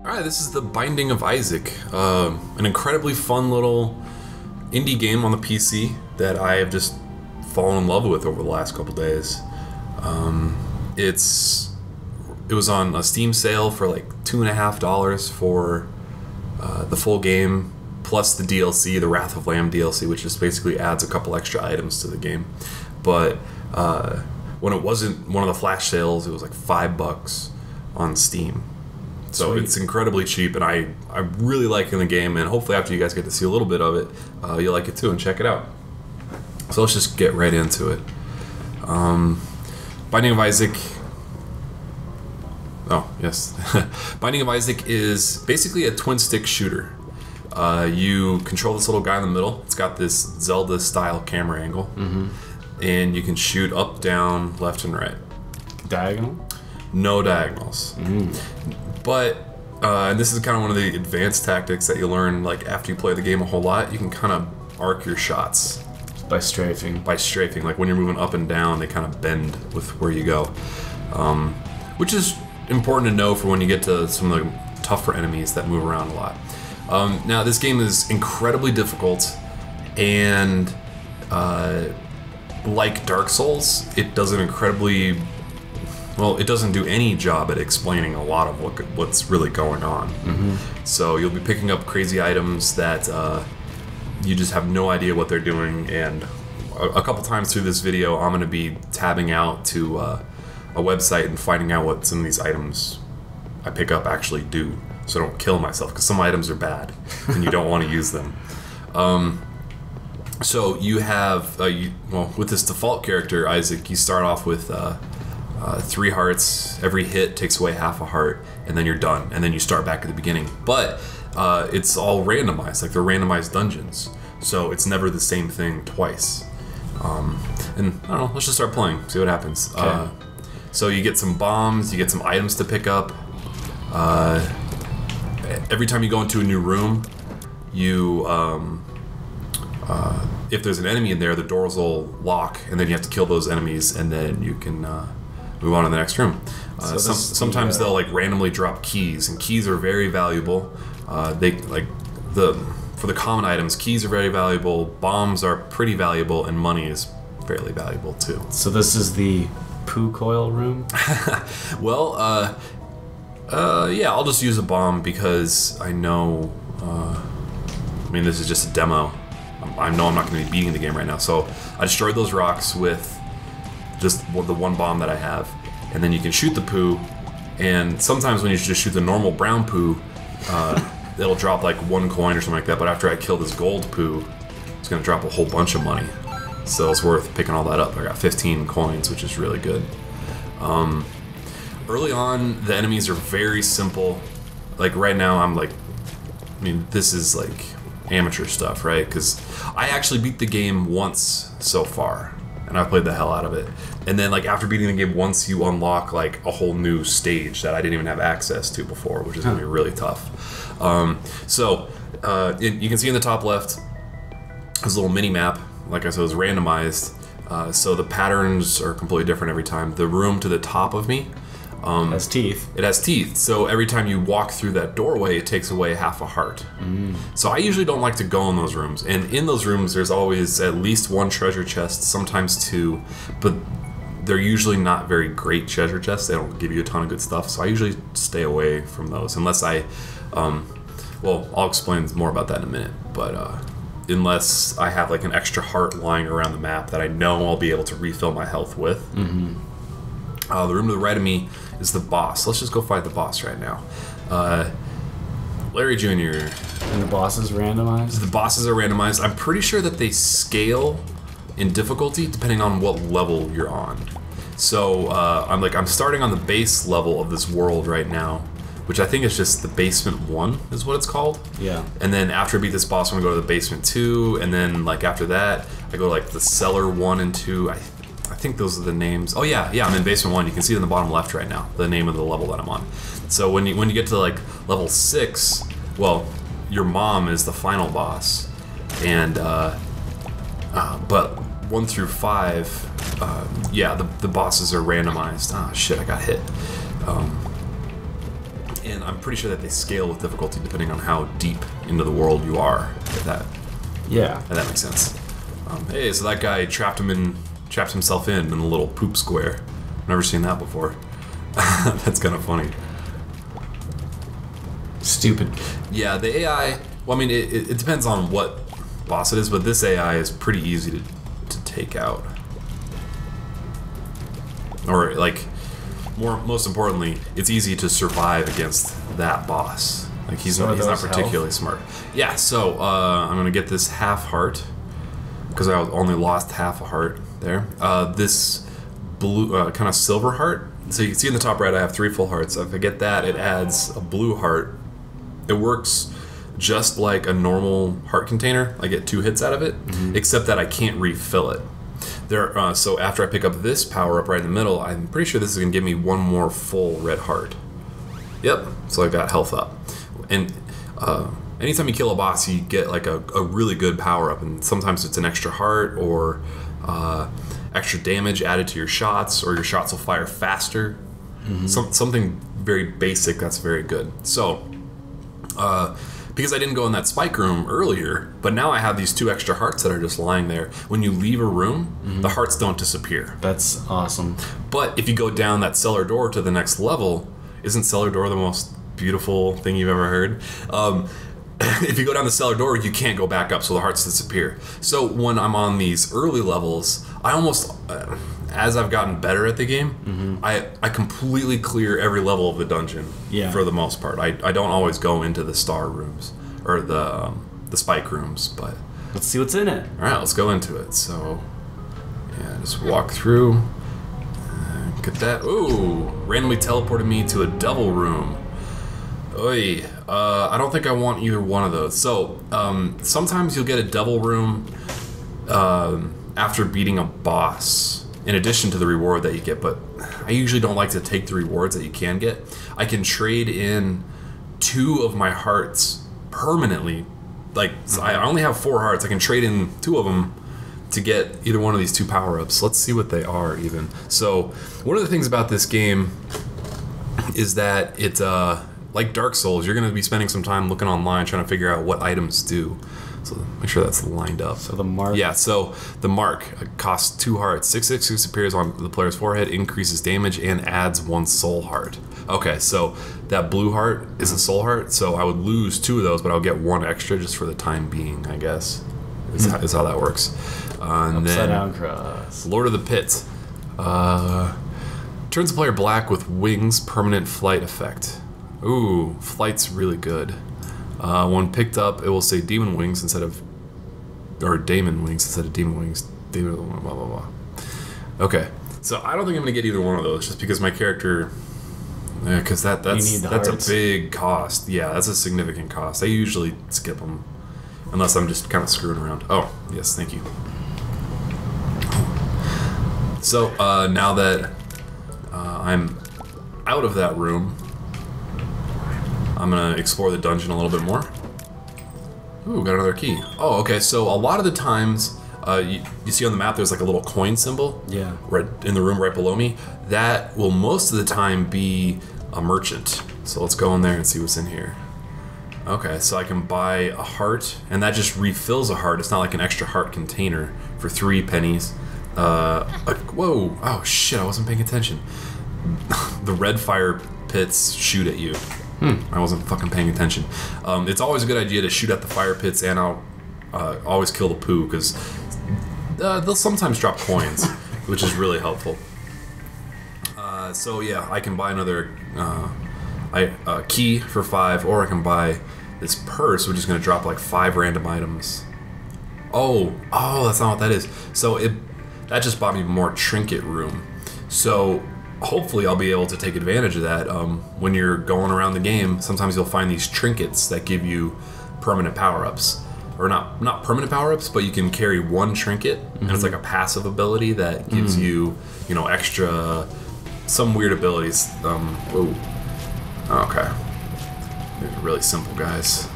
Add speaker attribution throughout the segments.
Speaker 1: Alright, this is The Binding of Isaac, an incredibly fun little indie game on the PC that I have just fallen in love with over the last couple days. It was on a Steam sale for like $2.50 for the full game, plus the DLC, the Wrath of Lamb DLC, which just basically adds a couple extra items to the game. But when it wasn't one of the flash sales, it was like $5 on Steam. So
Speaker 2: Sweet.
Speaker 1: It's incredibly cheap, and I'm really liking the game, and hopefully after you guys get to see a little bit of it, you'll like it too and check it out. So let's just get right into it. Binding of Isaac... Oh, yes. Binding of Isaac is basically a twin-stick shooter. You control this little guy in the middle. It's got this Zelda-style camera angle. And you can shoot up, down, left, and right.
Speaker 2: Diagonal?
Speaker 1: No diagonals. But, and this is kind of one of the advanced tactics that you learn like after you play the game a whole lot. You can kind of arc your shots.
Speaker 2: By strafing.
Speaker 1: By strafing. Like when you're moving up and down, they kind of bend with where you go. Which is important to know for when you get to some of the tougher enemies that move around a lot. Now, this game is incredibly difficult, and like Dark Souls, it does an incredibly... Well, it doesn't do any job at explaining a lot of what's really going on. So you'll be picking up crazy items that you just have no idea what they're doing, and a couple times through this video I'm going to be tabbing out to a website and finding out what some of these items I pick up actually do, so I don't kill myself, because some items are bad and you don't want to use them. So you have, well, with this default character, Isaac, you start off with 3 hearts. Every hit takes away half a heart, and then you're done, and then you start back at the beginning. But it's all randomized, like they're randomized dungeons, so it's never the same thing twice. And I don't know, let's just start playing, see what happens.
Speaker 2: Okay.
Speaker 1: So you get some bombs, you get some items to pick up. Every time you go into a new room, you if there's an enemy in there, the doors will lock, and then you have to kill those enemies, and then you can move on to the next room.
Speaker 2: So
Speaker 1: sometimes they'll like randomly drop keys, and keys are very valuable. For the common items, keys are very valuable, bombs are pretty valuable, and money is fairly valuable too.
Speaker 2: So this is the poo coil room?
Speaker 1: Well, yeah, I'll just use a bomb because I know, I mean, this is just a demo. I know I'm not going to be beating the game right now, so I destroyed those rocks with just the one bomb that I have, and then you can shoot the poo, and sometimes when you just shoot the normal brown poo, it'll drop like 1 coin or something like that, but after I kill this gold poo, it's going to drop a whole bunch of money. So it's worth picking all that up. I got 15 coins, which is really good. Early on, the enemies are very simple. Like right now, I'm like, I mean, this is like amateur stuff, right? Because I actually beat the game once so far, and I played the hell out of it. And then like after beating the game once, you unlock like a whole new stage that I didn't even have access to before, which is gonna be really tough. You can see in the top left, this little mini map. Like I said, it was randomized, so the patterns are completely different every time. The room to the top of me
Speaker 2: has teeth.
Speaker 1: It has teeth, so every time you walk through that doorway, it takes away half a heart. So I usually don't like to go in those rooms, and in those rooms there's always at least 1 treasure chest, sometimes 2, but they're usually not very great treasure chests. They don't give you a ton of good stuff, so I usually stay away from those unless I, well, I'll explain more about that in a minute, but unless I have like an extra heart lying around the map that I know I'll be able to refill my health with. The room to the right of me is the boss. Let's just go fight the boss right now. Larry Jr.
Speaker 2: And the boss is randomized?
Speaker 1: The bosses are randomized. I'm pretty sure that they scale in difficulty depending on what level you're on. So I'm starting on the base level of this world right now, which I think is just the basement 1 is what it's called.
Speaker 2: Yeah.
Speaker 1: And then after I beat this boss, I'm gonna go to the basement 2, and then like after that, I go to like the cellar 1 and 2. I think those are the names. Oh yeah, I'm in basement 1. You can see it in the bottom left right now, the name of the level that I'm on. So when you get to like level 6, well, your mom is the final boss, and but 1 through 5, yeah, the bosses are randomized. Ah, shit, I got hit. And I'm pretty sure that they scale with difficulty depending on how deep into the world you are. If that makes sense. Hey, so that guy trapped himself in a little poop square. Never seen that before. That's kind of funny.
Speaker 2: Stupid.
Speaker 1: Yeah, the AI. Well, I mean, it depends on what boss it is, but this AI is pretty easy to take out. Or like, most importantly, it's easy to survive against that boss. Like he's not particularly smart. Yeah. So I'm gonna get this half heart because I only lost half a heart there. This blue kind of silver heart. So you can see in the top right, I have 3 full hearts. So if I get that, it adds a blue heart. It works just like a normal heart container. I get 2 hits out of it, except that I can't refill it. So after I pick up this power up right in the middle, I'm pretty sure this is gonna give me 1 more full red heart. Yep. So I got health up, and anytime you kill a boss, you get like a really good power up, and sometimes it's an extra heart or extra damage added to your shots, or your shots will fire faster. Something very basic that's very good. So because I didn't go in that spike room earlier, but now I have these 2 extra hearts that are just lying there. When you leave a room, the hearts don't disappear.
Speaker 2: That's awesome.
Speaker 1: But if you go down that cellar door to the next level, isn't cellar door the most beautiful thing you've ever heard? If you go down the cellar door, you can't go back up, so the hearts disappear. So when I'm on these early levels, I almost, as I've gotten better at the game, I completely clear every level of the dungeon for the most part. I don't always go into the star rooms or the spike rooms, but
Speaker 2: let's see what's in it.
Speaker 1: All right, let's go into it. So yeah, just walk through. Get that. Ooh, randomly teleported me to a devil room. Oy, I don't think I want either one of those. So sometimes you'll get a devil room after beating a boss, in addition to the reward that you get, but I usually don't like to take the rewards that you can get. I can trade in 2 of my hearts permanently. Like, so I only have 4 hearts. I can trade in 2 of them to get either one of these 2 power-ups. Let's see what they are even. So one of the things about this game is that it's like Dark Souls. You're going to be spending some time looking online trying to figure out what items do. So make sure that's lined up.
Speaker 2: So the mark.
Speaker 1: Yeah, so the mark costs 2 hearts. 666 appears on the player's forehead, increases damage, and adds 1 soul heart. Okay, so that blue heart is a soul heart, so I would lose 2 of those, but I'll get 1 extra just for the time being, I guess. Is how that works. And
Speaker 2: Upside
Speaker 1: then
Speaker 2: down cross.
Speaker 1: Lord of the Pit. Turns the player black with wings, permanent flight effect. Ooh, flight's really good. When picked up, it will say demon wings instead of, or Damon wings instead of demon wings. Demon, blah blah blah. Okay, so I don't think I'm gonna get either one of those, just because my character, because that's a big cost. Yeah, that's a significant cost. I usually skip them, unless I'm just kind of screwing around. Oh, yes, thank you. So now that I'm out of that room, I'm gonna explore the dungeon a little bit more. Ooh, got another key. Oh, okay, so a lot of the times, you see on the map there's like a little coin symbol.
Speaker 2: Yeah.
Speaker 1: Right in the room right below me. That will most of the time be a merchant. So let's go in there and see what's in here. Okay, so I can buy a heart, and that just refills a heart. It's not like an extra heart container for 3 pennies. Whoa, oh shit, I wasn't paying attention. The red fire pits shoot at you. I wasn't fucking paying attention. It's always a good idea to shoot at the fire pits, and I'll always kill the poo, because they'll sometimes drop coins, which is really helpful. So yeah, I can buy another key for 5, or I can buy this purse, which is going to drop like 5 random items. Oh, that's not what that is. So that just bought me more trinket room. So hopefully I'll be able to take advantage of that. When you're going around the game, sometimes you'll find these trinkets that give you permanent power-ups. Or not permanent power-ups, but you can carry 1 trinket, and it's like a passive ability that gives you, extra, some weird abilities. Whoa. Okay. Really simple, guys.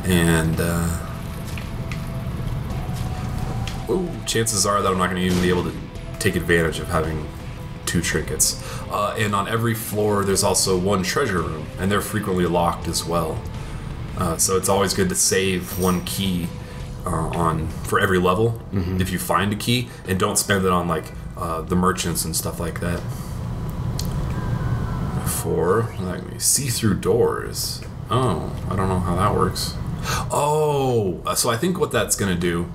Speaker 1: And, chances are that I'm not going to even be able to take advantage of having 2 trinkets. And on every floor, there's also 1 treasure room, and they're frequently locked as well. So it's always good to save 1 key for every level if you find a key, and don't spend it on like the merchants and stuff like that. For like see-through doors. Oh, I don't know how that works. Oh, so I think what that's gonna do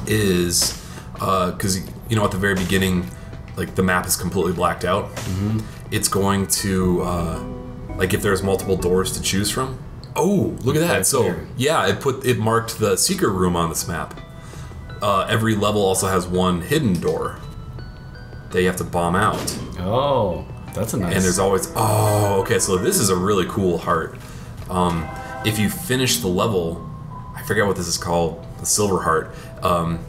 Speaker 1: is because you know at the very beginning, like the map is completely blacked out. It's going to like if there's multiple doors to choose from. Oh, look at that! So yeah, it marked the secret room on this map. Every level also has 1 hidden door that you have to bomb out.
Speaker 2: Oh, that's a nice.
Speaker 1: And there's always okay. So this is a really cool heart. If you finish the level, I forget what this is called, the silver heart.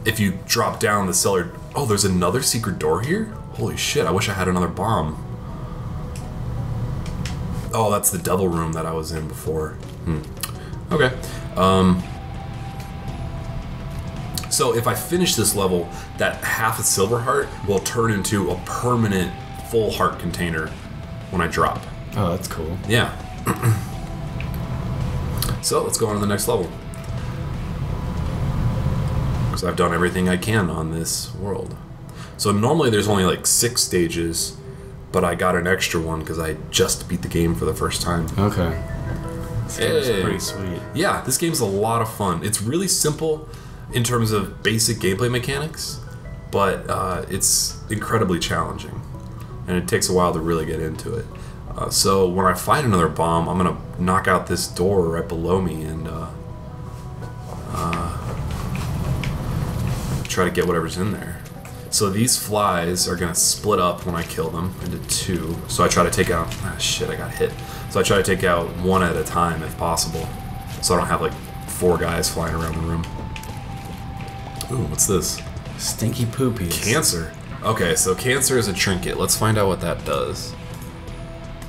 Speaker 1: If you drop down the cellar, there's another secret door here. Holy shit! I wish I had another bomb. Oh, that's the devil room that I was in before. Okay. So if I finish this level, that half a silver heart will turn into a permanent full heart container when I drop.
Speaker 2: Oh, that's cool.
Speaker 1: Yeah. So let's go on to the next level. Because I've done everything I can on this world. So normally there's only like 6 stages, but I got an extra one because I just beat the game for the first time.
Speaker 2: Okay. So that's pretty sweet.
Speaker 1: Yeah, this game's a lot of fun. It's really simple in terms of basic gameplay mechanics, but it's incredibly challenging, and it takes a while to really get into it. So when I find another bomb, I'm gonna knock out this door right below me and try to get whatever's in there. So these flies are gonna split up when I kill them into 2. So I try to take out. Shit! I got hit. So I try to take out 1 at a time if possible, so I don't have like 4 guys flying around the room. Ooh, what's this?
Speaker 2: Stinky poopies.
Speaker 1: Cancer. Okay, so cancer is a trinket. Let's find out what that does.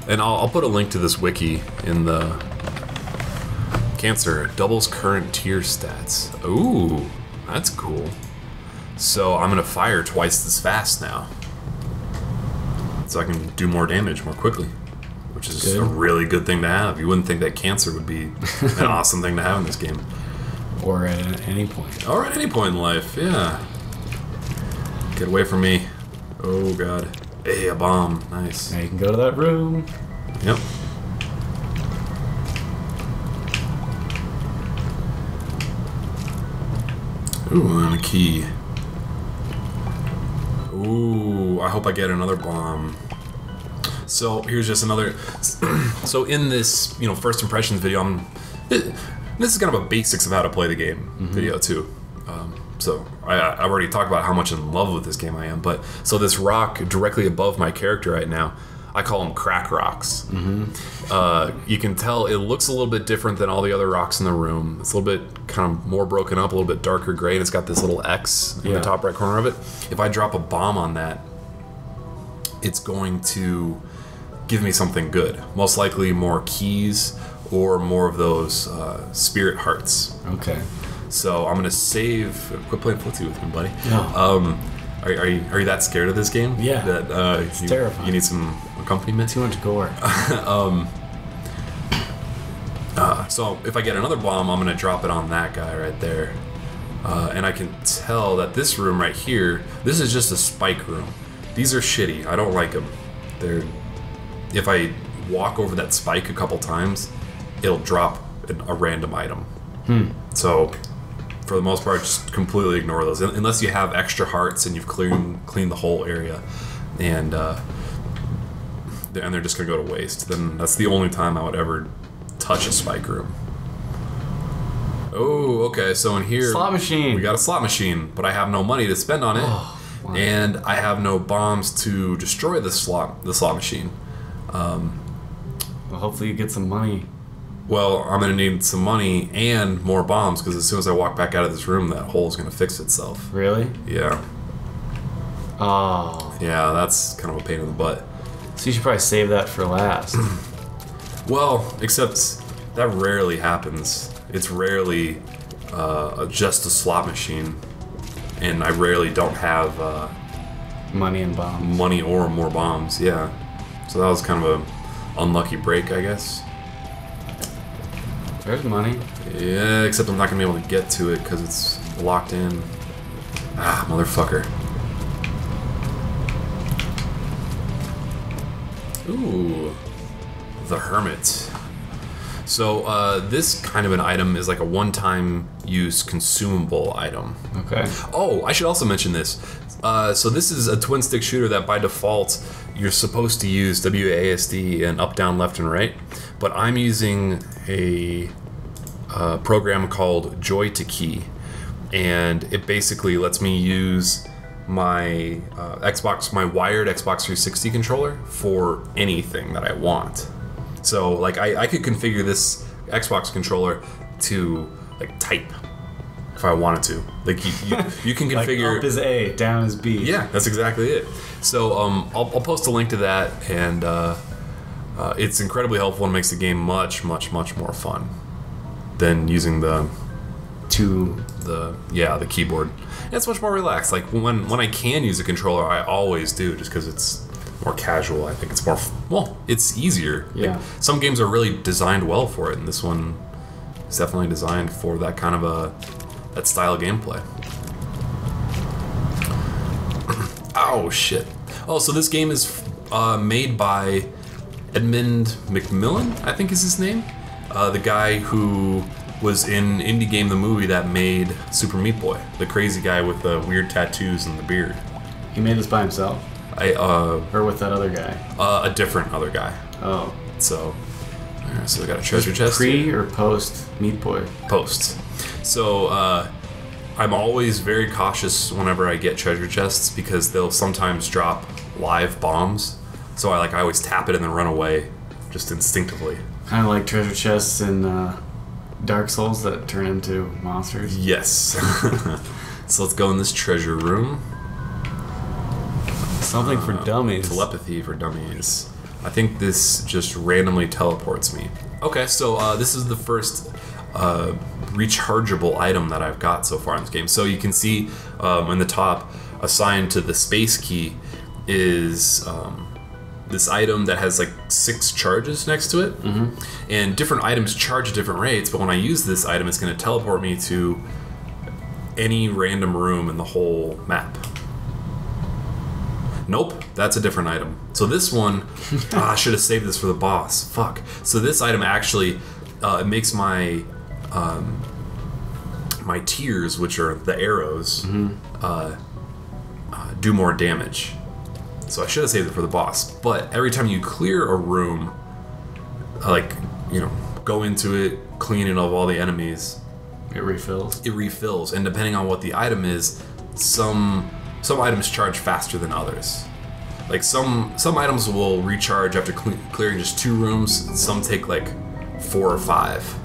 Speaker 1: And I'll put a link to this wiki in the... Cancer doubles current tier stats. Ooh, that's cool. So I'm gonna fire twice as fast now, so I can do more damage more quickly, which is a really good thing to have. You wouldn't think that cancer would be an awesome thing to have in this game.
Speaker 2: Or at any point.
Speaker 1: Or at any point in life, yeah. Get away from me. Oh god. Hey, a bomb. Nice.
Speaker 2: Now you can go to that room.
Speaker 1: Yep. Ooh, and a key. Ooh, I hope I get another bomb. So here's just another. So in this, first impressions video, this is kind of a basics of how to play the game video too. So I've already talked about how much in love with this game I am. But so this rock directly above my character right now, I call them crack rocks. You can tell it looks a little bit different than all the other rocks in the room. It's a little bit kind of more broken up, a little bit darker gray, and it's got this little X in the top right corner of it. If I drop a bomb on that, it's going to give me something good. Most likely more keys or more of those spirit hearts.
Speaker 2: Okay.
Speaker 1: So I'm gonna save. Quit playing footsie with me, buddy.
Speaker 2: No.
Speaker 1: Are you that scared of this game?
Speaker 2: Yeah.
Speaker 1: That
Speaker 2: it's terrifying.
Speaker 1: You need some accompaniment.
Speaker 2: Too much gore.
Speaker 1: So if I get another bomb, I'm gonna drop it on that guy right there, and I can tell that this room right here, this is just a spike room. These are shitty. I don't like them. If I walk over that spike a couple times, it'll drop a random item. So for the most part, just completely ignore those unless you have extra hearts and you've cleaned the whole area, and they're just gonna go to waste. Then that's the only time I would ever touch a spike room. Oh, okay. So in here,
Speaker 2: slot machine.
Speaker 1: We got a slot machine, but I have no money to spend on it, and I have no bombs to destroy the slot machine.
Speaker 2: Well, hopefully you get some money.
Speaker 1: Well, I'm gonna need some money and more bombs because as soon as I walk back out of this room, that hole is gonna fix itself.
Speaker 2: Really?
Speaker 1: Yeah.
Speaker 2: Oh.
Speaker 1: Yeah, that's kind of a pain in the butt.
Speaker 2: So you should probably save that for last.
Speaker 1: Well, except that rarely happens. It's rarely just a slot machine, and I rarely don't have
Speaker 2: Money and bombs.
Speaker 1: money or more bombs. Yeah. So that was kind of a unlucky break, I guess.
Speaker 2: There's money.
Speaker 1: Yeah, except I'm not gonna be able to get to it because it's locked in. Ah, motherfucker. Ooh, the Hermit. So this kind of an item is like a one-time use consumable item.
Speaker 2: Okay.
Speaker 1: Oh, I should also mention this. So this is a twin-stick shooter that by default you're supposed to use WASD and up, down, left, and right. But I'm using a program called Joy to Key, and it basically lets me use my my wired Xbox 360 controller for anything that I want. So like I could configure this Xbox controller to like type if I wanted to. Like you can configure
Speaker 2: like up is A, down is B.
Speaker 1: Yeah, that's exactly it. So I'll post a link to that, and it's incredibly helpful and makes the game much more fun than using the keyboard. And it's much more relaxed. Like when I can use a controller, I always do, just because it's more casual. I think it's more it's easier.
Speaker 2: Yeah.
Speaker 1: Like, some games are really designed well for it, and this one is definitely designed for that kind of that style of gameplay. Oh shit. Oh, so this game is made by Edmund McMillan, I think is his name. The guy who was in Indie Game the movie that made Super Meat Boy, the crazy guy with the weird tattoos and the beard.
Speaker 2: He made this by himself? Or with that other guy?
Speaker 1: A different other guy.
Speaker 2: Oh.
Speaker 1: So we got a treasure chest.
Speaker 2: Pre or post Meat Boy?
Speaker 1: Post. So I'm always very cautious whenever I get treasure chests because they'll sometimes drop live bombs. So I always tap it and then run away, just instinctively.
Speaker 2: Kind of like treasure chests in Dark Souls that turn into monsters.
Speaker 1: Yes. So let's go in this treasure room.
Speaker 2: Something for dummies.
Speaker 1: Telepathy for dummies. I think this just randomly teleports me. Okay, so this is the first rechargeable item that I've got so far in this game. So you can see in the top, assigned to the space key is this item that has like 6 charges next to it. Mm-hmm. And different items charge at different rates, but when I use this item, it's going to teleport me to any random room in the whole map. Nope, that's a different item. So this one, I should have saved this for the boss. Fuck. So this item actually it makes my my tears, which are the arrows, do more damage. So I should have saved it for the boss. But every time you clear a room, go into it, clean it of all the enemies,
Speaker 2: it refills.
Speaker 1: It refills, and depending on what the item is, some items charge faster than others. Like some items will recharge after clearing just 2 rooms. Some take like 4 or 5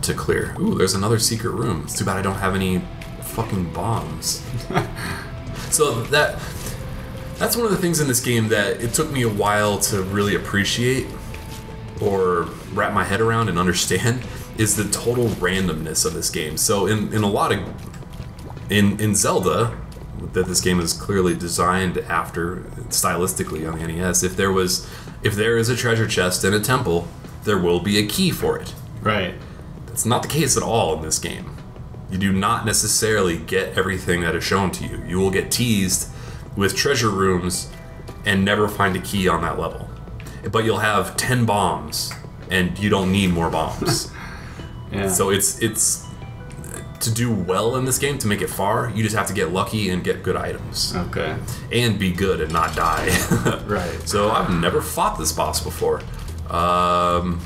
Speaker 1: to clear. Ooh, there's another secret room. It's too bad I don't have any fucking bombs. So that's one of the things in this game that it took me a while to really appreciate or wrap my head around and understand, is the total randomness of this game. So in a lot of in Zelda, that this game is clearly designed after stylistically on the NES, if there is a treasure chest in a temple, there will be a key for it.
Speaker 2: Right.
Speaker 1: That's not the case at all in this game. You do not necessarily get everything that is shown to you. You will get teased with treasure rooms and never find a key on that level. But you'll have 10 bombs and you don't need more bombs.
Speaker 2: Yeah.
Speaker 1: So it's to do well in this game, to make it far, you just have to get lucky and get good items.
Speaker 2: Okay.
Speaker 1: And be good and not die.
Speaker 2: Right.
Speaker 1: So I've never fought this boss before.
Speaker 2: Can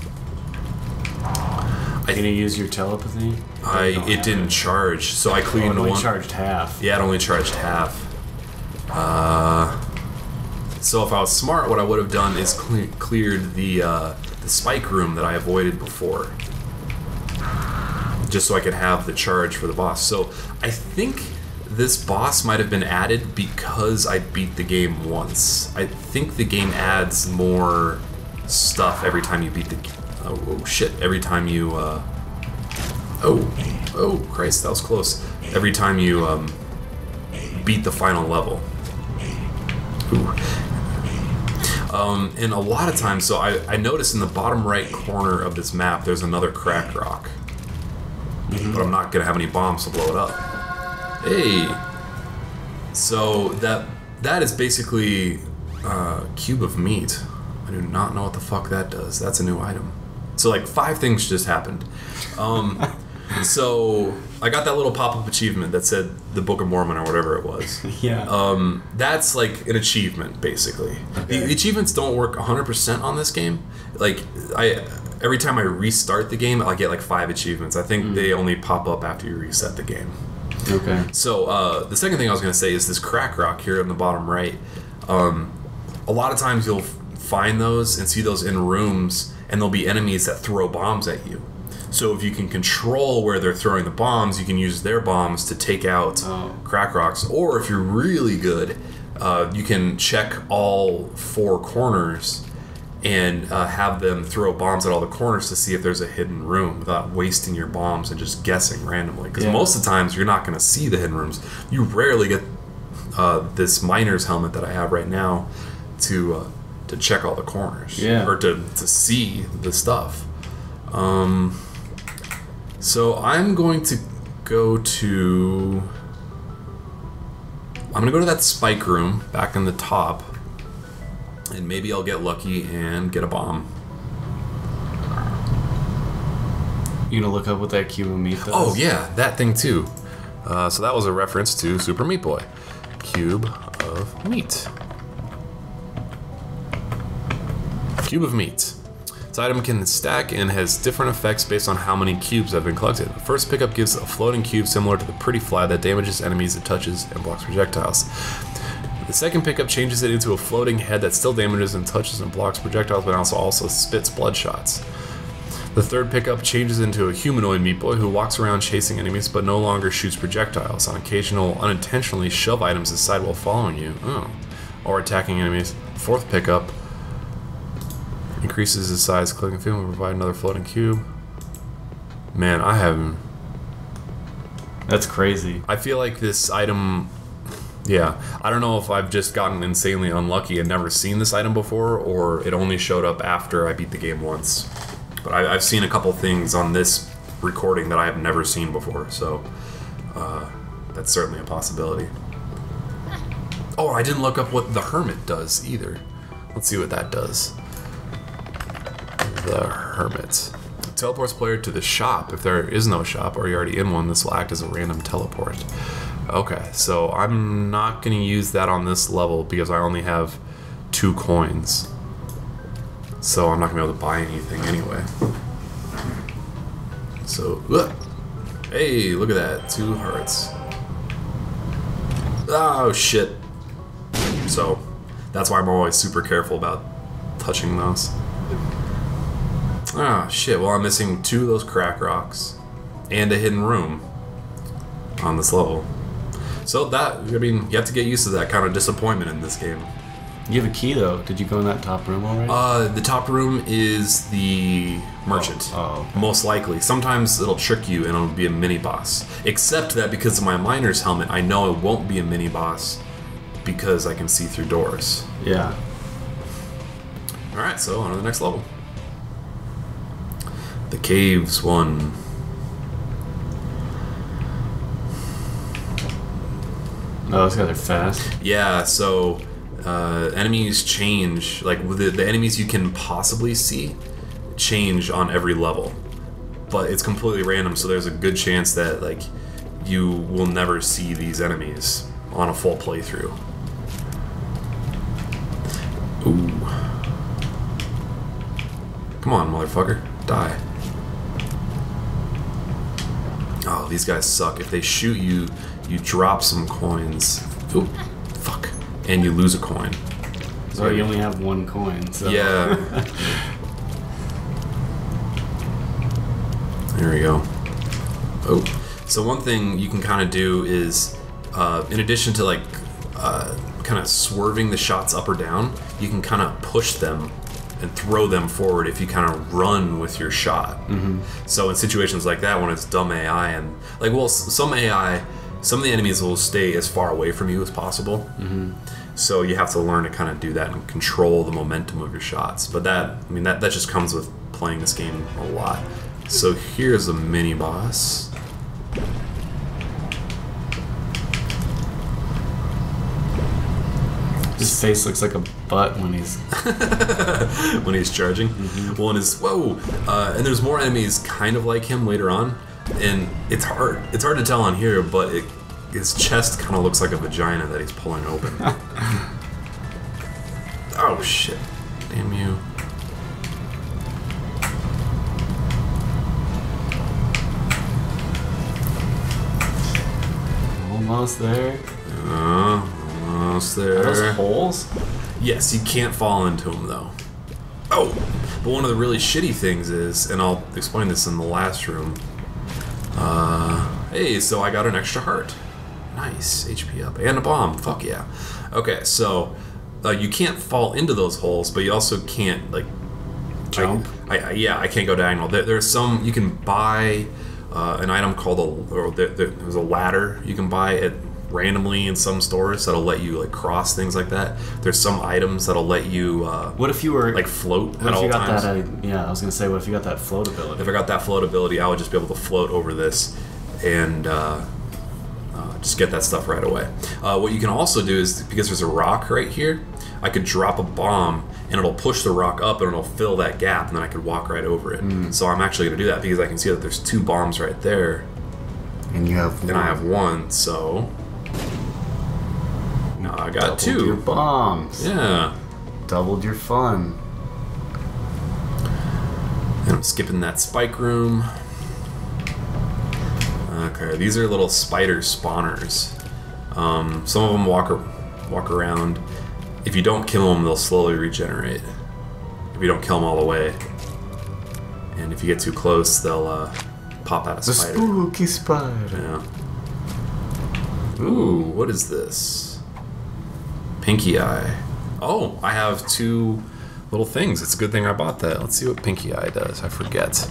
Speaker 2: you use your telepathy?
Speaker 1: It didn't charge, so I cleaned
Speaker 2: it only
Speaker 1: one.
Speaker 2: charged half.
Speaker 1: Yeah, it only charged half. So if I was smart, what I would have done is cleared the spike room that I avoided before, just so I could have the charge for the boss. So I think this boss might have been added because I beat the game once. I think the game adds more stuff every time you beat the oh shit, every time you oh Christ, that was close. Every time you beat the final level. Ooh. And a lot of times, so I noticed in the bottom right corner of this map, there's another crack rock. But I'm not going to have any bombs to blow it up. Hey! So that is basically a cube of meat. I do not know what the fuck that does. That's a new item. So like 5 things just happened. So I got that little pop-up achievement that said the Book of Mormon or whatever it was.
Speaker 2: Yeah.
Speaker 1: That's like an achievement, basically.
Speaker 2: Okay.
Speaker 1: The achievements don't work 100% on this game. Like, every time I restart the game, I'll get like 5 achievements. I think they only pop up after you reset the game.
Speaker 2: Okay.
Speaker 1: So the second thing I was going to say is this crack rock here in the bottom right. A lot of times you'll find those and see those in rooms, and there'll be enemies that throw bombs at you. So if you can control where they're throwing the bombs, you can use their bombs to take out crack rocks. Or if you're really good, you can check all 4 corners and have them throw bombs at all the corners to see if there's a hidden room without wasting your bombs and just guessing randomly. Because most of the times you're not going to see the hidden rooms. You rarely get this miner's helmet that I have right now to check all the corners. Or to see the stuff. So I'm going to go to... I'm going to go to that spike room back in the top. And maybe I'll get lucky and get a bomb.
Speaker 2: You gonna look up what that cube of meat does?
Speaker 1: Oh yeah, that thing too. So that was a reference to Super Meat Boy. Cube of meat. Cube of meat. This item can stack and has different effects based on how many cubes have been collected. The first pickup gives a floating cube similar to the pretty fly that damages enemies it touches and blocks projectiles. The second pickup changes it into a floating head that still damages and touches and blocks projectiles, but also spits blood shots. The third pickup changes into a humanoid Meat Boy who walks around chasing enemies but no longer shoots projectiles. On occasion, will unintentionally shove items aside while following you, or attacking enemies. Fourth pickup increases the size, clicking field will provide another floating cube. Man, I haven't...
Speaker 2: That's crazy.
Speaker 1: I feel like this item... Yeah, I don't know if I've just gotten insanely unlucky and never seen this item before, or it only showed up after I beat the game once. But I've seen a couple things on this recording that I have never seen before, so that's certainly a possibility. Oh, I didn't look up what the Hermit does either. Let's see what that does. The Hermit. Teleports player to the shop. If there is no shop or you're already in one, this will act as a random teleport. Okay, so I'm not going to use that on this level because I only have 2 coins. So I'm not going to be able to buy anything anyway. So, hey, look at that. 2 hearts. Oh, shit. So, that's why I'm always super careful about touching those. Ah, shit. Well, I'm missing 2 of those crack rocks. And a hidden room on this level. So that, I mean, you have to get used to that kind of disappointment in this game.
Speaker 2: You have a key though. Did you go in that top room already?
Speaker 1: The top room is the merchant.
Speaker 2: Okay.
Speaker 1: Most likely. Sometimes it'll trick you and it'll be a mini boss. Except that because of my miner's helmet, I know it won't be a mini boss because I can see through doors.
Speaker 2: Yeah.
Speaker 1: Alright, so on to the next level. The Caves 1.
Speaker 2: Oh, those guys are fast.
Speaker 1: Yeah, so enemies change. Like the enemies you can possibly see change on every level, but it's completely random. So there's a good chance that like you will never see these enemies on a full playthrough. Ooh, come on, motherfucker, die! Oh, these guys suck. If they shoot you, you drop some coins. Ooh, fuck. And you lose a coin.
Speaker 2: So you only have 1 coin, so...
Speaker 1: Yeah. There we go. Oh. So one thing you can kind of do is, in addition to like, kind of swerving the shots up or down, you can kind of push them and throw them forward if you kind of run with your shot. Mm-hmm. So in situations like that, when it's dumb AI and, like, well, some AI... Some of the enemies will stay as far away from you as possible. Mm-hmm. So you have to learn to kind of do that and control the momentum of your shots. But that just comes with playing this game a lot. So here's a mini boss.
Speaker 2: His face looks like a butt when he's
Speaker 1: when he's charging. Well, and there's more enemies kind of like him later on, and it's hard to tell on here, but his chest kind of looks like a vagina that he's pulling open. Oh shit! Damn you!
Speaker 2: almost there.
Speaker 1: Almost there.
Speaker 2: Are those holes?
Speaker 1: Yes, you can't fall into them though. Oh, but one of the really shitty things is, and I'll explain this in the last room. Hey, so I got an extra heart. Nice, HP up, and a bomb. Fuck yeah. Okay, so you can't fall into those holes, but you also can't like
Speaker 2: jump.
Speaker 1: I can't go diagonal. There's some you can buy an item called there's a ladder you can buy it randomly in some stores that'll let you like cross things like that. There's some items that'll let you.
Speaker 2: What if you were
Speaker 1: like float
Speaker 2: what
Speaker 1: at
Speaker 2: if
Speaker 1: all
Speaker 2: you got
Speaker 1: times?
Speaker 2: That, yeah, I was gonna say, what if you got that float ability?
Speaker 1: If I got that float ability, I would just be able to float over this and just get that stuff right away. What you can also do is, because there's a rock right here, I could drop a bomb and it'll push the rock up and it'll fill that gap, and then I could walk right over it. So I'm actually going to do that because I can see that there's 2 bombs right there.
Speaker 2: And you have one.
Speaker 1: And I have 1, so now I got
Speaker 2: Doubled
Speaker 1: 2.
Speaker 2: your bombs.
Speaker 1: Yeah.
Speaker 2: Doubled your fun.
Speaker 1: And I'm skipping that spike room. Okay, these are little spider spawners. Some of them walk around. If you don't kill them, they'll slowly regenerate. If you don't kill them all the way. And if you get too close, they'll pop out a
Speaker 2: The
Speaker 1: spider.
Speaker 2: spooky spider.
Speaker 1: Yeah. Ooh, what is this? Pinky Eye. Oh, I have 2 little things. It's a good thing I bought that. Let's see what Pinky Eye does. I forget.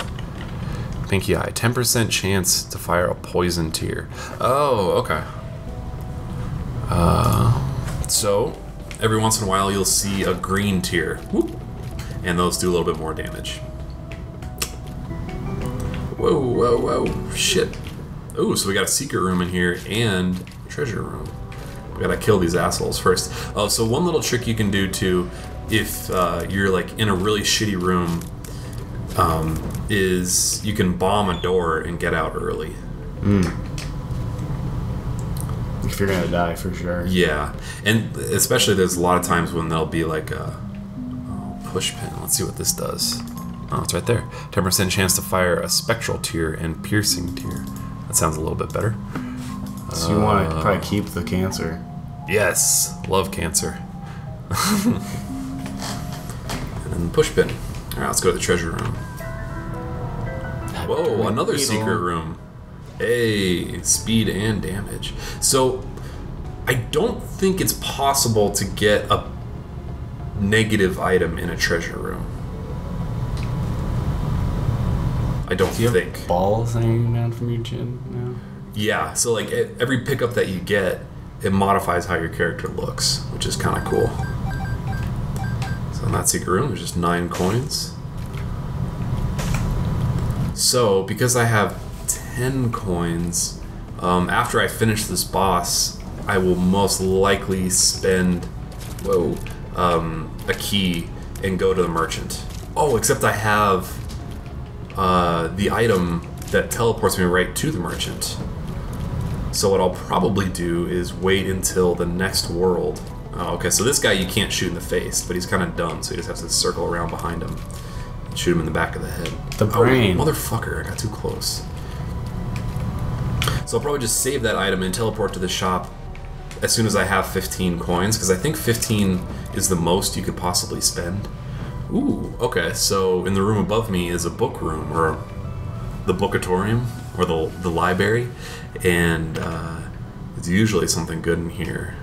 Speaker 1: Pinky Eye, 10% chance to fire a poison tier. Oh, okay. So, every once in a while you'll see a green tier. Whoop. And those do a little bit more damage. Whoa, whoa, whoa, shit. Oh, so we got a secret room in here and a treasure room. We gotta kill these assholes first. Oh, so one little trick you can do too, if you're like in a really shitty room, is you can bomb a door and get out early.
Speaker 2: If you're gonna die, for sure.
Speaker 1: Yeah, and especially there's a lot of times when there'll be like a push pin. Let's see what this does. Oh, it's right there. 10% chance to fire a spectral tier and piercing tier. That sounds a little bit better.
Speaker 2: So you want to probably keep the cancer.
Speaker 1: Yes, love cancer. And then push pin. All right, let's go to the treasure room. Whoa, another secret room. Hey, speed and damage. So, I don't think it's possible to get a negative item in a treasure room. I don't
Speaker 2: Do you
Speaker 1: think.
Speaker 2: have balls hanging down from your chin now?
Speaker 1: Yeah, so like every pickup that you get, it modifies how your character looks, which is kind of cool. So in that secret room, there's just 9 coins. So, because I have 10 coins, after I finish this boss, I will most likely spend, a key and go to the merchant. Oh, except I have the item that teleports me right to the merchant. So what I'll probably do is wait until the next world. Oh, okay, so this guy you can't shoot in the face, but he's kind of dumb, so you just have to circle around behind him and shoot him in the back of the head.
Speaker 2: The brain.
Speaker 1: Oh, motherfucker, I got too close. So I'll probably just save that item and teleport to the shop as soon as I have 15 coins, because I think 15 is the most you could possibly spend. Ooh, okay, so in the room above me is a book room, or the bookatorium, or the library, and it's usually something good in here.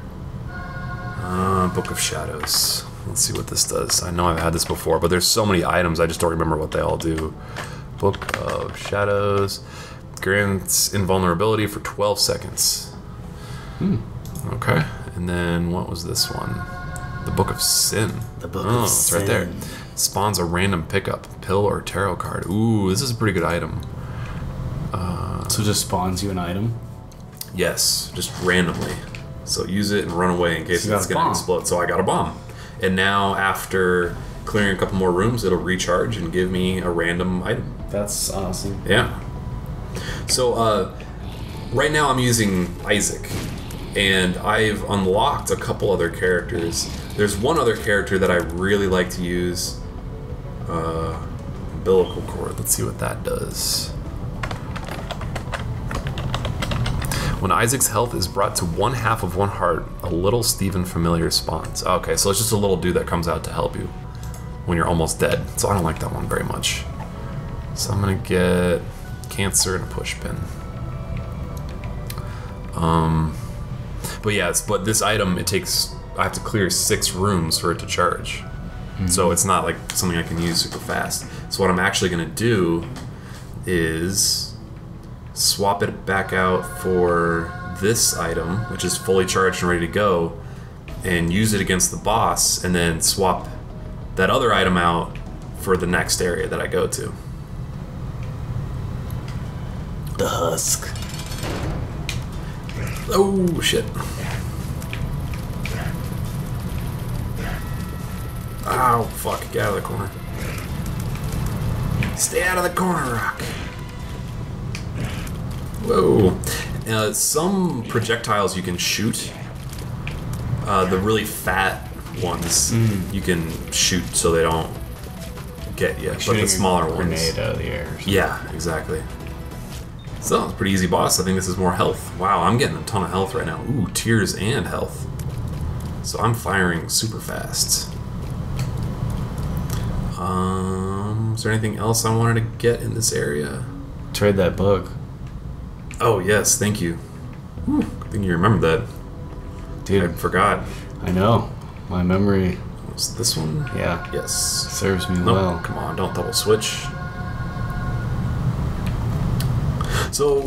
Speaker 1: Book of Shadows. Let's see what this does. I know I've had this before, but there's so many items, I just don't remember what they all do. Book of Shadows. Grants invulnerability for 12 seconds. Okay. And then what was this one? The Book of Sin.
Speaker 2: The Book of
Speaker 1: It's
Speaker 2: Sin.
Speaker 1: right there. Spawns a random pickup, pill or tarot card. Ooh, this is a pretty good item.
Speaker 2: So it just spawns you an item?
Speaker 1: Yes, just randomly. So use it and run away in case
Speaker 2: So you
Speaker 1: it's
Speaker 2: got a
Speaker 1: going to
Speaker 2: bomb.
Speaker 1: explode. So I got a bomb. And now after clearing a couple more rooms, it'll recharge and give me a random item.
Speaker 2: That's awesome.
Speaker 1: Yeah. So right now I'm using Isaac. And I've unlocked a couple other characters. There's one other character that I really like to use. Umbilical cord. Let's see what that does. When Isaac's health is brought to 1/2 of 1 heart, a little Steven familiar spawns. Okay, so it's just a little dude that comes out to help you when you're almost dead. So I don't like that one very much. So I'm gonna get cancer and a push pin. But yeah, but this item, I have to clear 6 rooms for it to charge. So it's not like something I can use super fast. So what I'm actually gonna do is swap it back out for this item, which is fully charged and ready to go, and use it against the boss, and then swap that other item out for the next area that I go to.
Speaker 2: The husk.
Speaker 1: Oh, shit. Ow, fuck, get out of the corner. Stay out of the corner, Rock. Whoa. Some projectiles you can shoot. The really fat ones you can shoot so they don't get you. But the smaller ones.
Speaker 2: Grenade out of the air.
Speaker 1: Yeah, exactly. So, it's a pretty easy boss. I think this is more health. Wow, I'm getting a ton of health right now. Ooh, tears and health. So I'm firing super fast. Is there anything else I wanted to get in this area?
Speaker 2: Trade that book.
Speaker 1: Oh, yes, thank you. Whew, good thing you remembered that.
Speaker 2: Dude,
Speaker 1: I forgot.
Speaker 2: I know. My memory,
Speaker 1: Was this one?
Speaker 2: yeah,
Speaker 1: Yes.
Speaker 2: serves me
Speaker 1: No,
Speaker 2: well.
Speaker 1: come on, don't double switch. So,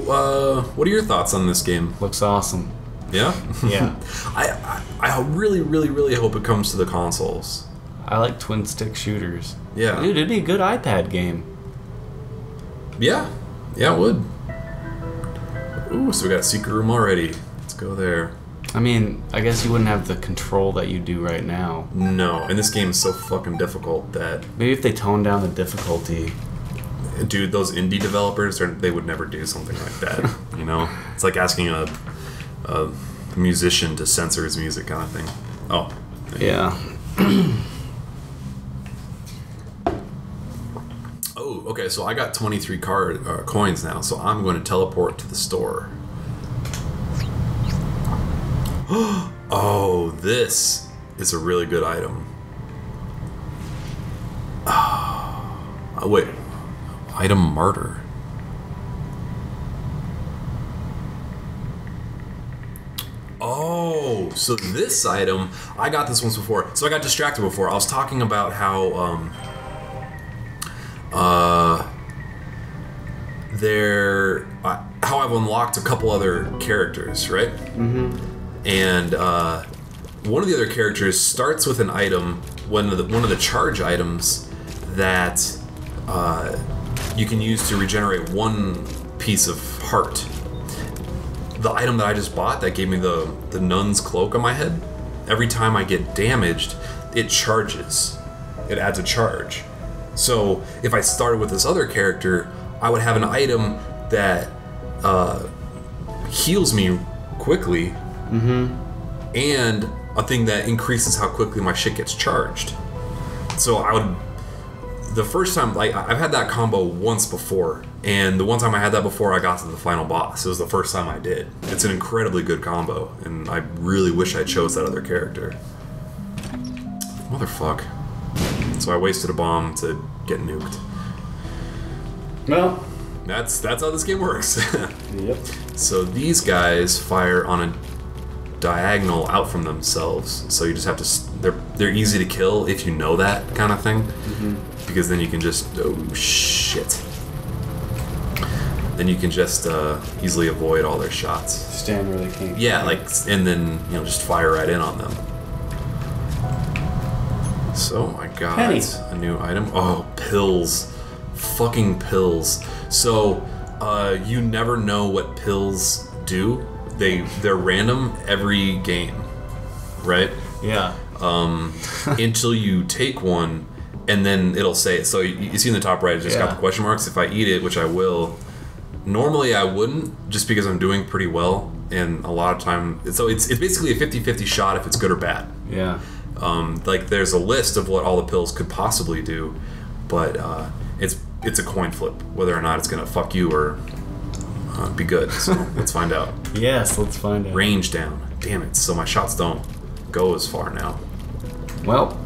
Speaker 1: what are your thoughts on this game?
Speaker 2: Looks awesome.
Speaker 1: Yeah?
Speaker 2: Yeah.
Speaker 1: I really, really, really hope it comes to the consoles.
Speaker 2: I like twin stick shooters.
Speaker 1: Yeah.
Speaker 2: Dude, it'd be a good iPad game.
Speaker 1: Yeah. Yeah, it would. Ooh, so we got a secret room already. Let's go there.
Speaker 2: I mean, I guess you wouldn't have the control that you do right now.
Speaker 1: No, and this game is so fucking difficult that...
Speaker 2: Maybe if they tone down the difficulty.
Speaker 1: Dude, those indie developers, they would never do something like that, you know? It's like asking a musician to censor his music kind of thing. Oh.
Speaker 2: Yeah.
Speaker 1: Oh, okay, so I got 23 coins now, so I'm going to teleport to the store. Oh, this is a really good item. Oh, wait. Item martyr. Oh, so this item, I got this once before. So I got distracted before. I was talking about how how I've unlocked a couple other characters, right? Mm-hmm. And one of the other characters starts with an item, one of the charge items that you can use to regenerate 1 piece of heart. The item that I just bought that gave me the nun's cloak on my head, every time I get damaged, it charges. It adds a charge. So if I started with this other character, I would have an item that heals me quickly, and a thing that increases how quickly my shit gets charged. So I would... The first time, like, I've had that combo once before, and the one time I had that before, I got to the final boss. It was the first time I did. It's an incredibly good combo, and I really wish I chose that other character. Motherfuck. So I wasted a bomb to get nuked.
Speaker 2: Well,
Speaker 1: That's how this game works.
Speaker 2: yep.
Speaker 1: So these guys fire on a diagonal out from themselves, so you just have to... They're easy to kill if you know that kind of thing. Because then you can just... Oh, shit. then you can just easily avoid all their shots.
Speaker 2: Stand where they can't.
Speaker 1: Yeah, like, and then just fire right in on them. So I got
Speaker 2: Penny.
Speaker 1: a new item. Oh, pills, fucking pills. So you never know what pills do. They're random every game, right?
Speaker 2: Yeah.
Speaker 1: Until you take one, and then it'll say. So you see in the top right, it's just got the question marks. If I eat it, which I will. Normally I wouldn't, just because I'm doing pretty well, and a lot of time. So it's basically a 50-50 shot if it's good or bad.
Speaker 2: Yeah.
Speaker 1: Like there's a list of what all the pills could possibly do, but it's a coin flip whether or not it's gonna fuck you or be good. So let's find out.
Speaker 2: Yes, let's find out.
Speaker 1: Range down. Damn it! So my shots don't go as far now.
Speaker 2: Well,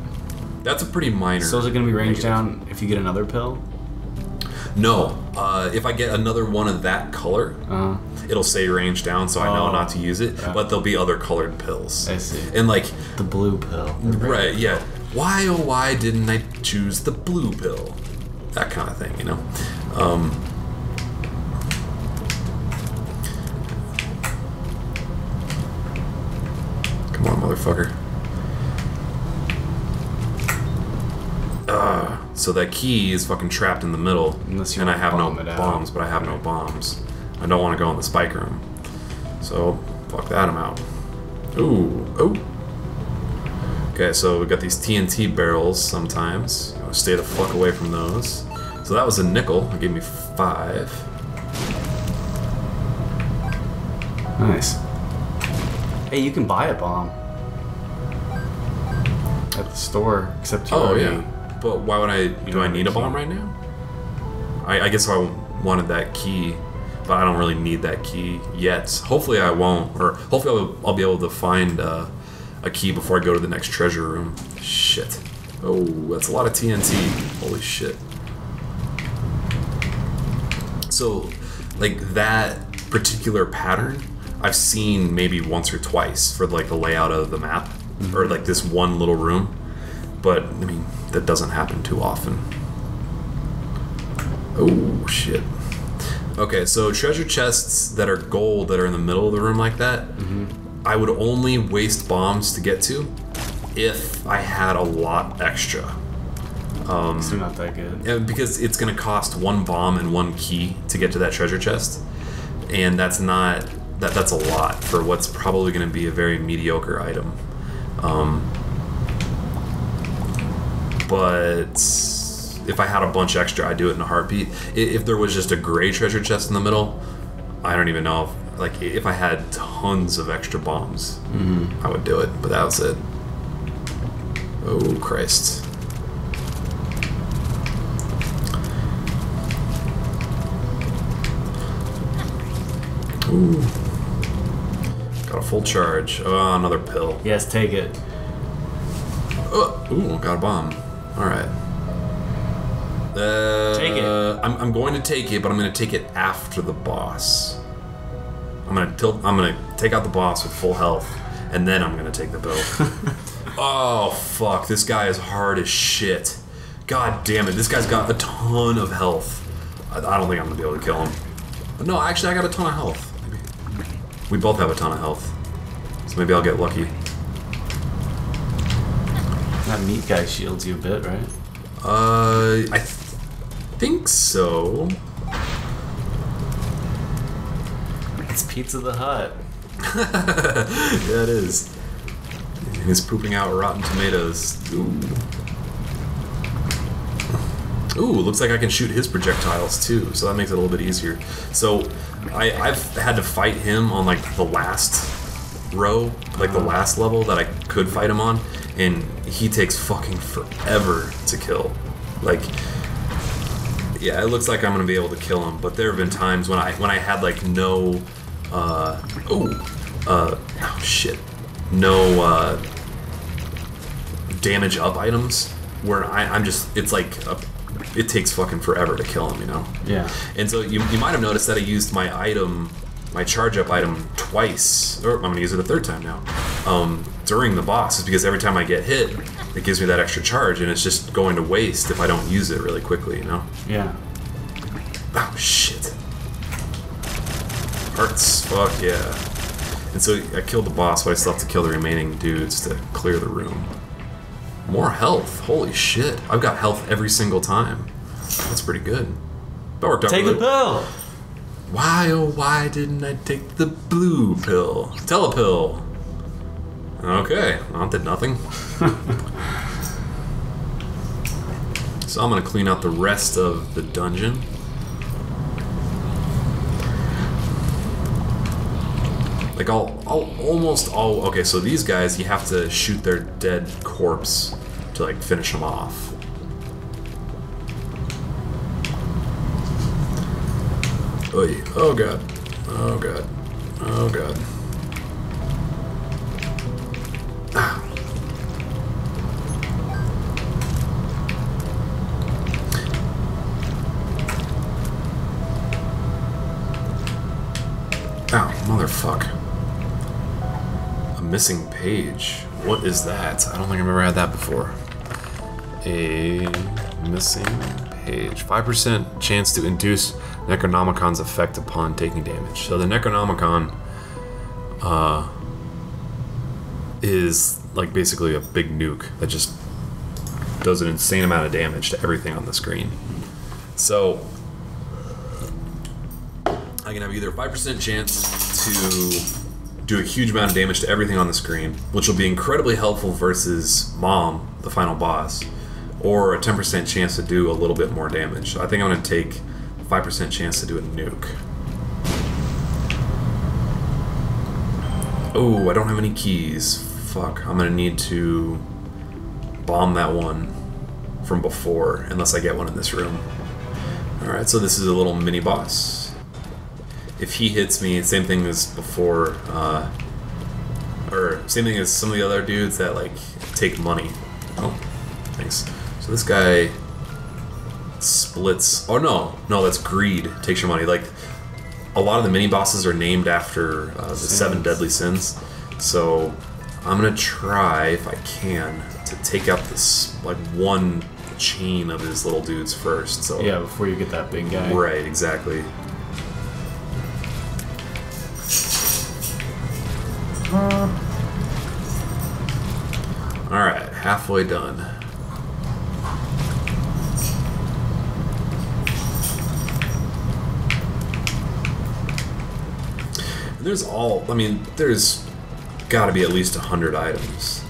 Speaker 1: that's a pretty minor.
Speaker 2: so is it gonna be range
Speaker 1: negative.
Speaker 2: down if you get another pill?
Speaker 1: No. If I get another one of that color, it'll say range down, so I know not to use it. But there'll be other colored pills.
Speaker 2: I see.
Speaker 1: And like
Speaker 2: The blue pill.
Speaker 1: right, yeah. Why oh why didn't I choose the blue pill? That kind of thing, Come on, motherfucker. So that key is fucking trapped in the middle,
Speaker 2: Unless you
Speaker 1: and I
Speaker 2: wanna
Speaker 1: have no
Speaker 2: bomb it out.
Speaker 1: bombs, but I have no bombs. I don't want to go in the spike room. So, fuck that, I'm out. Ooh, oh. Okay, so we got these TNT barrels sometimes. Stay the fuck away from those. So that was a nickel. It gave me 5.
Speaker 2: Nice. Hey, you can buy a bomb at the store, except you already.
Speaker 1: But why would I? Do I need a bomb right now? I guess I wanted that key, but I don't really need that key yet. Hopefully I won't, or hopefully I'll be able to find a key before I go to the next treasure room. Shit. Oh, that's a lot of TNT. Holy shit. So, like that particular pattern, I've seen maybe once or twice for like the layout of the map, or like this one little room. But I mean, that doesn't happen too often. Oh shit. Okay, so treasure chests that are gold that are in the middle of the room like that, I would only waste bombs to get to if I had a lot extra.
Speaker 2: So not that good.
Speaker 1: Because it's gonna cost 1 bomb and 1 key to get to that treasure chest, and that's not that's a lot for what's probably gonna be a very mediocre item. But if I had a bunch extra, I'd do it in a heartbeat. If there was just a gray treasure chest in the middle, I don't even know if I had tons of extra bombs, I would do it. But that was it. Oh Christ! Ooh, got a full charge. Oh, another pill.
Speaker 2: Yes, take it.
Speaker 1: Ooh, got a bomb. All right.
Speaker 2: Take it.
Speaker 1: I'm going to take it, but I'm going to take it after the boss. I'm gonna take out the boss with full health, and then I'm gonna take the pill. Oh fuck! This guy is hard as shit. God damn it! This guy's got a ton of health. I don't think I'm gonna be able to kill him. No, actually, I got a ton of health. Maybe. We both have a ton of health, so maybe I'll get lucky.
Speaker 2: That meat guy shields you a bit, right?
Speaker 1: I think so.
Speaker 2: It's Pizza the Hut.
Speaker 1: Yeah, it is. He's pooping out rotten tomatoes. Ooh, looks like I can shoot his projectiles too, so that makes it a little bit easier. So I've had to fight him on like the last row, like the last level that I could fight him on, and he takes fucking forever to kill. Like, yeah, it looks like I'm gonna be able to kill him, but there have been times when I had like no damage up items where I'm just, it's like it takes fucking forever to kill him, you know?
Speaker 2: Yeah.
Speaker 1: And so you might have noticed that I used my charge up item twice, or I'm gonna use it a third time now, during the boss. It's because every time I get hit, it gives me that extra charge, and it's just going to waste if I don't use it really quickly, you know?
Speaker 2: Yeah.
Speaker 1: Oh shit. Hearts, fuck yeah. And so I killed the boss, but I still have to kill the remaining dudes to clear the room. More health, holy shit. I've got health every single time. That's pretty good. That worked out
Speaker 2: Take
Speaker 1: really
Speaker 2: the pill!
Speaker 1: Why, oh why didn't I take the blue pill? Telepill. Okay, well, that did nothing. So I'm gonna clean out the rest of the dungeon. Like okay, so these guys, you have to shoot their dead corpse to like finish them off. Oy. Oh god. Oh god. Oh god. Ah. Ow, motherfuck. A missing page. What is that? I don't think I've ever had that before. A missing page. 5% chance to induce Necronomicon's effect upon taking damage. So the Necronomicon is like basically a big nuke that just does an insane amount of damage to everything on the screen. So I can have either a 5% chance to do a huge amount of damage to everything on the screen, which will be incredibly helpful versus Mom, the final boss, or a 10% chance to do a little bit more damage. So I think I'm going to take a 5% chance to do a nuke. Oh, I don't have any keys. Fuck, I'm going to need to bomb that one from before, unless I get one in this room. Alright, so this is a little mini boss. If he hits me, same thing as before, or same thing as some of the other dudes that like take money. Oh, thanks. So this guy splits. Oh no, that's greed. Takes your money. Like a lot of the mini bosses are named after the 7 deadly sins. So I'm gonna try, if I can, to take out this like one chain of his little dudes first. So
Speaker 2: yeah, before you get that big guy.
Speaker 1: Right, exactly. Alright, halfway done. There's there's gotta be at least 100 items.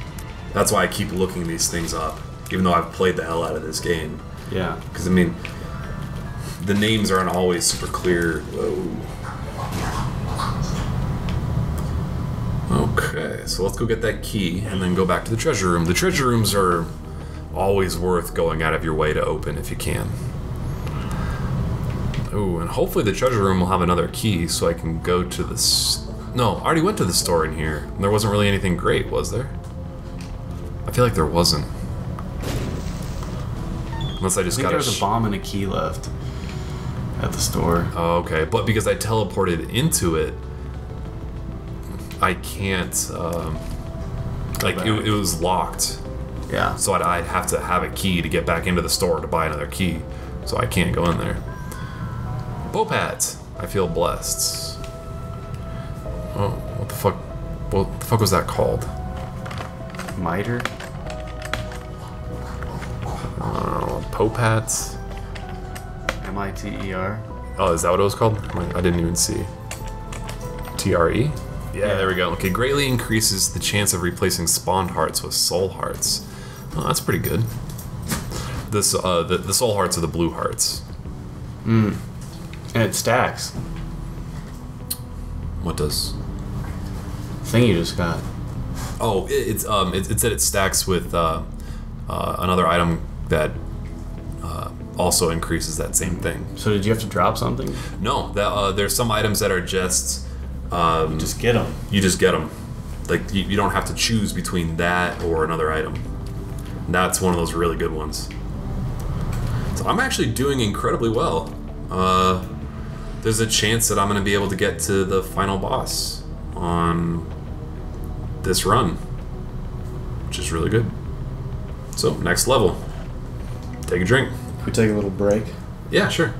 Speaker 1: That's why I keep looking these things up, even though I've played the hell out of this game.
Speaker 2: Yeah.
Speaker 1: Because, I mean, the names aren't always super clear. Whoa. Okay, so let's go get that key and then go back to the treasure room. The treasure rooms are always worth going out of your way to open if you can. Oh, and hopefully the treasure room will have another key so I can go to the... No, I already went to the store in here. There wasn't really anything great, was there? I feel like there wasn't. Unless I just got
Speaker 2: there's a bomb and a key left at the store.
Speaker 1: Oh, okay. But because I teleported into it, I can't, like, it was locked.
Speaker 2: Yeah.
Speaker 1: So I'd have to have a key to get back into the store to buy another key. So I can't go in there. Bopat! I feel blessed. Oh, what the fuck? What the fuck was that called?
Speaker 2: Miter?
Speaker 1: Popat?
Speaker 2: M-I-T-E-R?
Speaker 1: Oh, is that what it was called? I didn't even see. T-R-E? Yeah, there we go. Okay, greatly increases the chance of replacing spawned hearts with soul hearts. Oh, that's pretty good. This, the soul hearts are the blue hearts.
Speaker 2: Hmm. And it stacks.
Speaker 1: What does?
Speaker 2: Thing you just got.
Speaker 1: Oh, it said it stacks with another item that also increases that same thing.
Speaker 2: So did you have to drop something?
Speaker 1: No, there's some items that are just
Speaker 2: just get them.
Speaker 1: You just get them. Like you don't have to choose between that or another item. That's one of those really good ones. So I'm actually doing incredibly well. There's a chance that I'm going to be able to get to the final boss on this run, which is really good. So, next level. Take a drink.
Speaker 2: Can we take a little break?
Speaker 1: Yeah, sure.